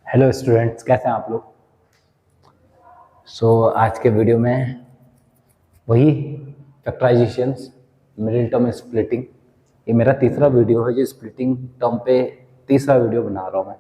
Hello students, कैसे हैं आप लोग। आज के वीडियो में वही फैक्टराइजेशंस, मिडिल टर्म स्प्लिटिंग, ये मेरा तीसरा वीडियो है जो स्प्लिटिंग टर्म पे तीसरा वीडियो बना रहा हूँ मैं।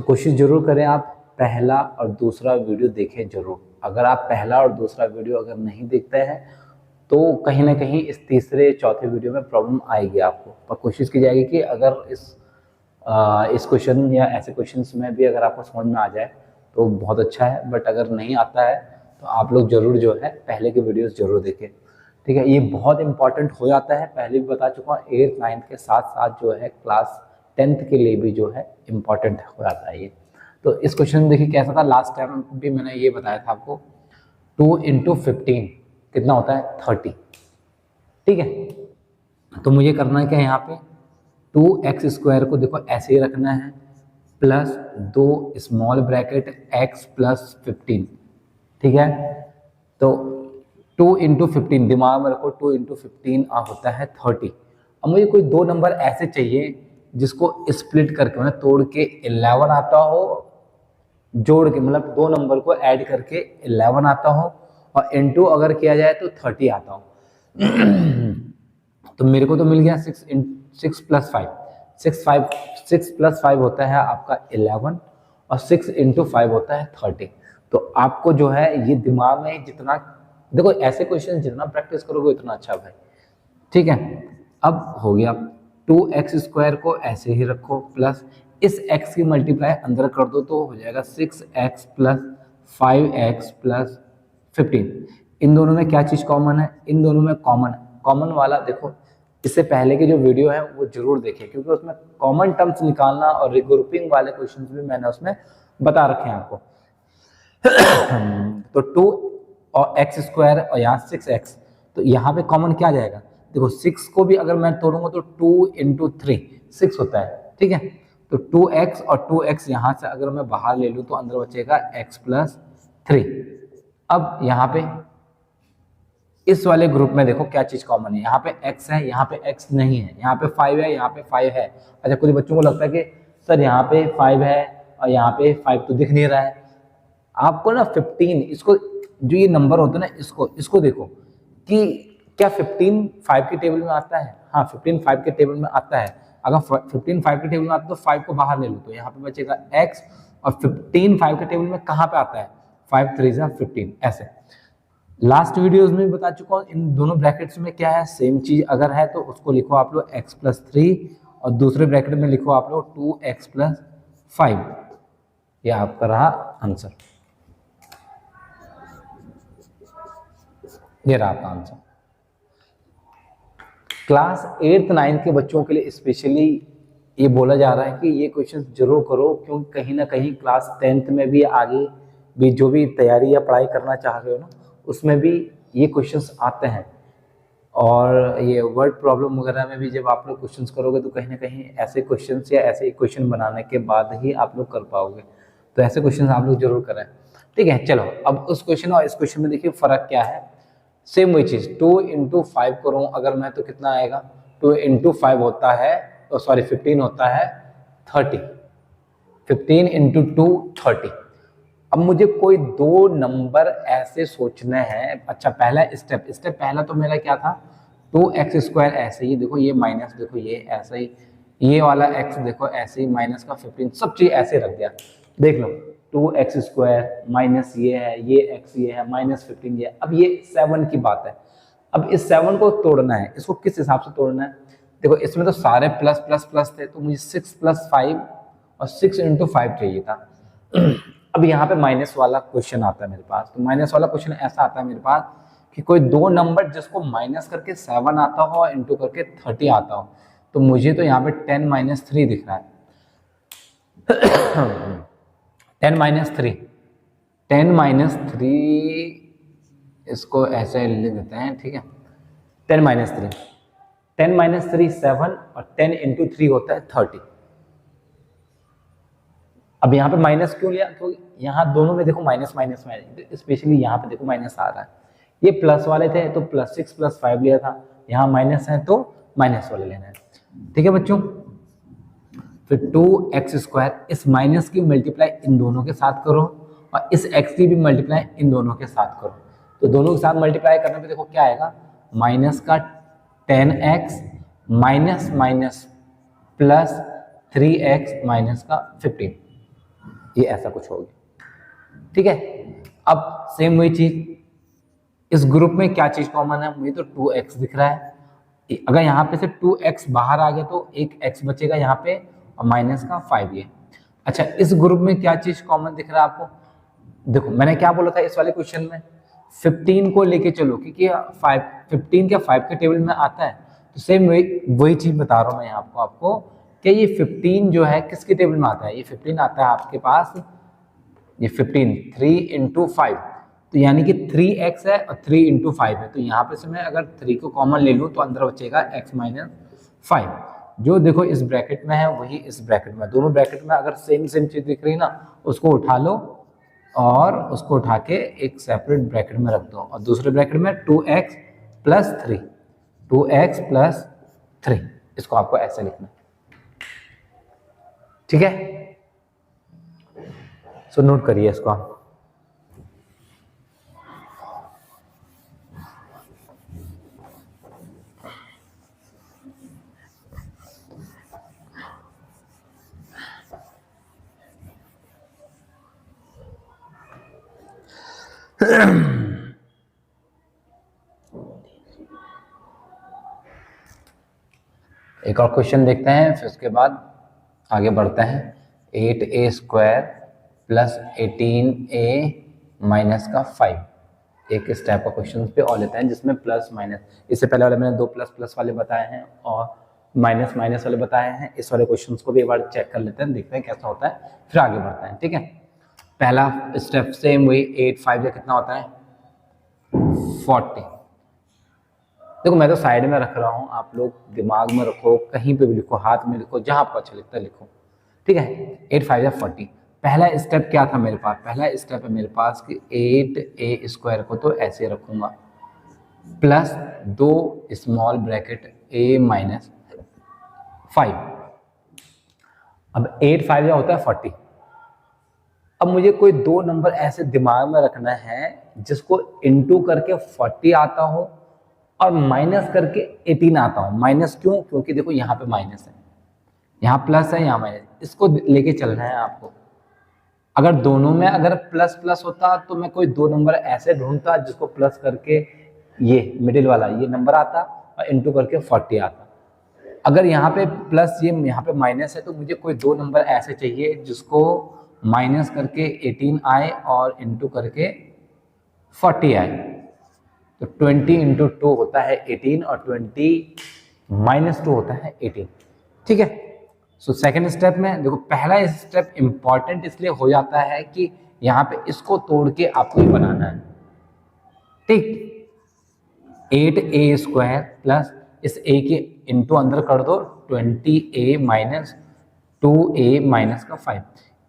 कोशिश ज़रूर करें आप पहला और दूसरा वीडियो देखें ज़रूर। अगर आप पहला और दूसरा वीडियो अगर नहीं देखते हैं तो कहीं ना कहीं इस तीसरे चौथे वीडियो में प्रॉब्लम आएगी आपको। पर कोशिश की जाएगी कि अगर इस क्वेश्चन या ऐसे क्वेश्चंस में भी अगर आपको समझ में आ जाए तो बहुत अच्छा है। बट अगर नहीं आता है तो आप लोग जरूर जो है पहले के वीडियोस जरूर देखें, ठीक है। ये बहुत इंपॉर्टेंट हो जाता है, पहले भी बता चुका हूँ। 8th 9th के साथ साथ जो है क्लास 10th के लिए भी जो है इम्पॉर्टेंट हो जाता है ये। तो इस क्वेश्चन में देखिए कैसा था, लास्ट टाइम भी मैंने ये बताया था आपको। 2 × 15 कितना होता है 30, ठीक है। तो मुझे करना है क्या यहाँ पे, 2x² को देखो ऐसे ही रखना है plus 2 small bracket x plus 15, ठीक है। तो 2 × 15 दिमाग में रखो, 2 × 15 होता है 30। अब मुझे कोई दो नंबर ऐसे चाहिए जिसको स्प्लिट करके मतलब तोड़ के 11 आता हो, जोड़ के मतलब दो नंबर को ऐड करके 11 आता हो, और इनटू अगर किया जाए तो 30 आता हो। तो मेरे को तो मिल गया 6 + 5, 6 + 5 होता है आपका 11, और 6 × 5 होता है 30। तो आपको जो है ये दिमाग में जितना देखो, ऐसे क्वेश्चन जितना प्रैक्टिस करोगे उतना अच्छा भाई, ठीक है। अब हो गया, 2x² को ऐसे ही रखो प्लस इस x की मल्टीप्लाई अंदर कर दो तो हो जाएगा 6x + 5x + 15। इन दोनों में क्या चीज कॉमन है, इन दोनों में कॉमन वाला देखो, इससे पहले के जो वीडियो है वो जरूर देखें, क्योंकि उसमें कॉमन टर्म्स निकालना और रिग्रुपिंग वाले क्वेश्चंस भी मैंने उसमें बता रखे हैं आपको। तो 2 और x² और यहाँ 6x, तो यहाँ पे कॉमन क्या जाएगा, देखो 6 को भी अगर मैं तोड़ूंगा तो 2 × 3 6 होता है, ठीक है। तो 2x और 2x यहाँ से अगर मैं बाहर ले लूँ तो अंदर बचेगा x + 3। अब यहाँ पे इस वाले ग्रुप में देखो क्या चीज कॉमन है, यहाँ पे x है, यहाँ पे x नहीं है, यहाँ पे 5 है, यहाँ पे 5 है। अच्छा, कुछ बच्चों को लगता है कि सर यहाँ पे 5 है और यहाँ पे 5 तो दिख नहीं रहा है। आपको ना 15, इसको जो ये नंबर होता है ना, इसको देखो कि क्या 15 5 के टेबल में आता है। हाँ, 15 5 के टेबल में आता है। अगर 15 5 के टेबल में आता है तो 5 को बाहर ले लो तो यहाँ पे बचेगा x, और 15 5 के टेबल में कहाँ पे आता है, 5 × 3 = 15। ऐसे लास्ट वीडियोस में भी बता चुका हूँ, इन दोनों ब्रैकेट्स में क्या है, सेम चीज अगर है तो उसको लिखो आप लोग x + 3, और दूसरे ब्रैकेट में लिखो आप लोग 2x + 5। ये आपका रहा आंसर, ये रहा आपका आंसर। क्लास 8th 9th के बच्चों के लिए स्पेशली ये बोला जा रहा है कि ये क्वेश्चन जरूर करो, क्योंकि कहीं ना कहीं क्लास 10th में भी आगे भी जो भी तैयारी या पढ़ाई करना चाह रहे हो ना, उसमें भी ये क्वेश्चंस आते हैं। और ये वर्ड प्रॉब्लम वगैरह में भी जब आप लोग क्वेश्चंस करोगे तो कहीं ना कहीं ऐसे क्वेश्चंस या ऐसे इक्वेशन बनाने के बाद ही आप लोग कर पाओगे। तो ऐसे क्वेश्चन आप लोग जरूर करें, ठीक है। चलो, अब उस क्वेश्चन और इस क्वेश्चन में देखिए फर्क क्या है। सेम वही चीज, 2 × 5 करूँ अगर मैं तो कितना आएगा, 2 × 5 होता है, सॉरी 15 होता है 30, 15 × 2 30। अब मुझे कोई दो नंबर ऐसे सोचने हैं। अच्छा, पहला स्टेप पहला तो मेरा क्या था, 2x² ऐसे ही देखो, ये माइनस देखो, ये ऐसा ही, ये वाला x देखो ऐसे ही, माइनस का 15, सब चीज ऐसे रख दिया। देख लो 2x² माइनस ये है, ये x ये है, -15 ये। अब ये 7 की बात है। अब इस 7 को तोड़ना है, इसको किस हिसाब से तोड़ना है, देखो इसमें तो सारे प्लस प्लस प्लस थे, तो मुझे 6 + 5 और 6 × 5 चाहिए था। अब यहाँ पे माइनस वाला क्वेश्चन आता है मेरे पास। तो माइनस वाला क्वेश्चन ऐसा आता है मेरे पास कि कोई दो नंबर जिसको माइनस करके 7 आता हो और इंटू करके 30 आता हो। तो मुझे तो यहाँ पे 10 - 3 दिख रहा है। 10 - 3, 10 - 3 इसको ऐसे लिख देते हैं, ठीक है। 10 - 3, 10 - 3 7, और 10 × 3 होता है 30। अब यहाँ पे माइनस क्यों लिया, तो यहाँ दोनों में देखो माइनस माइनस में, स्पेशली यहाँ पे देखो माइनस आ रहा है। ये प्लस वाले थे तो +6 + 5 लिया था, यहाँ माइनस है तो माइनस वाले लेना है, ठीक है बच्चों। फिर 2x² इस माइनस की मल्टीप्लाई इन दोनों के साथ करो और इस x की भी मल्टीप्लाई इन दोनों के साथ करो। तो दोनों के साथ मल्टीप्लाई करने पे देखो क्या आएगा, माइनस का 10x minus minus plus 3x minus का 15, ये ऐसा कुछ हो गया। ठीक है, अब सेम वही चीज, इस ग्रुप में क्या चीज कॉमन है, मुझे तो 2x दिख रहा है। अगर यहाँ पे से 2x बाहर आ गया तो एक x बचेगा यहाँ पे और माइनस का 5 ये। अच्छा, इस ग्रुप में क्या चीज कॉमन दिख रहा है आपको, देखो मैंने क्या बोला था इस वाले क्वेश्चन में, 15 को लेके चलो क्योंकि 15 क्या 5 के टेबल में आता है। तो सेम वही चीज बता रहा हूँ मैं आपको कि ये 15 जो है किसके टेबल में आता है, ये 15 आता है आपके पास, ये 15 3 इंटू 5, तो यानी कि 3x है और 3 इंटू 5 है। तो यहाँ पे से मैं अगर 3 को कॉमन ले लूँ तो अंदर बचेगा x माइनस 5, जो देखो इस ब्रैकेट में है वही इस ब्रैकेट में। दोनों ब्रैकेट में अगर सेम चीज दिख रही है ना, उसको उठा लो और उसको उठा के एक सेपरेट ब्रैकेट में रख दो और दूसरे ब्रैकेट में 2x प्लस 3, 2x प्लस 3, इसको आपको ऐसे लिखना है। ठीक है, सो नोट करिए इसको आप। एक और क्वेश्चन देखते हैं, फिर उसके बाद आगे बढ़ते हैं। 8a² प्लस 18a माइनस का 5, एक इस टाइप का क्वेश्चन पे और लेते हैं जिसमें प्लस माइनस, इससे पहले वाले मैंने 2 प्लस प्लस वाले बताए हैं और माइनस माइनस वाले बताए हैं। इस वाले क्वेश्चन को भी एक बार चेक कर लेते हैं, देखते हैं कैसा होता है, फिर आगे बढ़ते हैं। ठीक है, पहला स्टेप सेम वही, 8 5 या कितना होता है 40। देखो मैं तो साइड में रख रहा हूँ, आप लोग दिमाग में रखो, कहीं पे भी लिखो, हाथ में लिखो, जहां आपको अच्छा लगता है लिखो। ठीक है, 8 5 या 40। पहला स्टेप क्या था मेरे पास, पहला स्टेप है मेरे पास कि 8a² को तो ऐसे रखूंगा plus 2 small bracket a minus 5। अब 8 5 या होता है 40। अब मुझे कोई 2 नंबर ऐसे दिमाग में रखना है जिसको इनटू करके 40 आता हो और माइनस करके 18 आता हो। माइनस क्यों, क्योंकि देखो यहाँ पे माइनस है, यहाँ प्लस है, यहाँ माइनस, इसको लेके चलना है आपको। अगर दोनों में अगर प्लस प्लस होता तो मैं कोई 2 नंबर ऐसे ढूंढता जिसको प्लस करके ये मिडिल वाला ये नंबर आता और इनटू करके 40 आता। अगर यहाँ पे प्लस ये यहाँ पे माइनस है तो मुझे कोई 2 नंबर ऐसे चाहिए जिसको माइनस करके 18 आए और इनटू करके 40 आए। तो 20 इंटू 2 होता है 18 और 20 माइनस 2 होता है 18। ठीक है, सो सेकेंड स्टेप में देखो, पहला स्टेप इंपॉर्टेंट इसलिए हो जाता है कि यहाँ पे इसको तोड़ के आपको ये बनाना है। ठीक, 8a² प्लस इस a के इंटू अंदर कर दो 20a माइनस 2a माइनस का 5।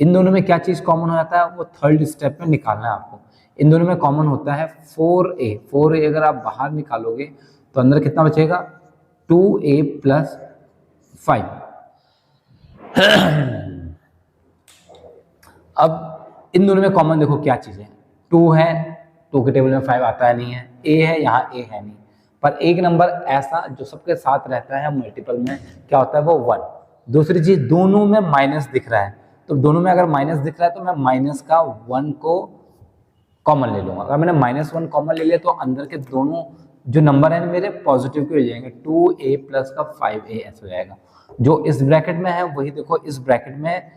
इन दोनों में क्या चीज कॉमन हो जाता है वो थर्ड स्टेप में निकालना है आपको। इन दोनों में कॉमन होता है 4a अगर आप बाहर निकालोगे तो अंदर कितना बचेगा 2a प्लस 5। अब इन दोनों में कॉमन देखो क्या चीज है, 2 है, 2 के टेबल में 5 आता है नहीं है, a है, यहाँ a है नहीं, पर एक नंबर ऐसा जो सबके साथ रहता है मल्टीपल में क्या होता है वो 1। दूसरी चीज दोनों में माइनस दिख रहा है, तो दोनों में अगर माइनस दिख रहा है तो मैं माइनस का 1 को कॉमन ले लूंगा। अगर मैंने -1 कॉमन ले लिया तो अंदर के दोनों जो नंबर हैं मेरे पॉजिटिव के हो जाएंगे, 2a प्लस का 5a ऐसा हो जाएगा। जो इस ब्रैकेट में है वही देखो इस ब्रैकेट में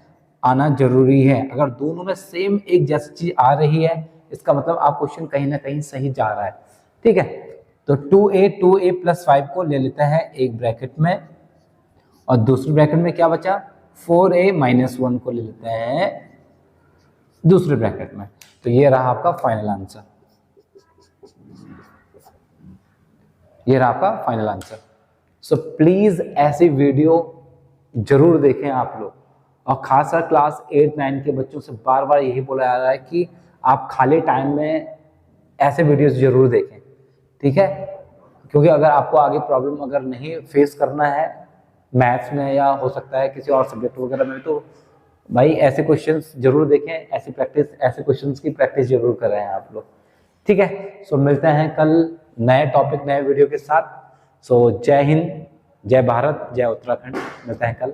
आना जरूरी है। अगर दोनों में सेम एक जैसी चीज आ रही है इसका मतलब आप क्वेश्चन कहीं ना कहीं सही जा रहा है। ठीक है, तो 2a प्लस 5 को ले लेते हैं एक ब्रैकेट में और दूसरी ब्रैकेट में क्या बचा 4a माइनस 1 को ले लेते हैं दूसरे ब्रैकेट में। तो ये रहा आपका फाइनल आंसर, ये रहा आपका फाइनल आंसर। सो प्लीज ऐसी वीडियो जरूर देखें आप लोग, और खासकर क्लास 8 9 के बच्चों से बार बार यही बोला जा रहा है कि आप खाली टाइम में ऐसे वीडियोस जरूर देखें। ठीक है, क्योंकि अगर आपको आगे प्रॉब्लम अगर नहीं फेस करना है मैथ्स में या हो सकता है किसी और सब्जेक्ट वगैरह में, तो भाई ऐसे क्वेश्चंस जरूर देखें, ऐसी प्रैक्टिस, ऐसे क्वेश्चंस की प्रैक्टिस जरूर करें आप लोग। ठीक है, सो मिलते हैं कल नए टॉपिक नए वीडियो के साथ। सो जय हिंद, जय भारत, जय उत्तराखंड। मिलते हैं कल।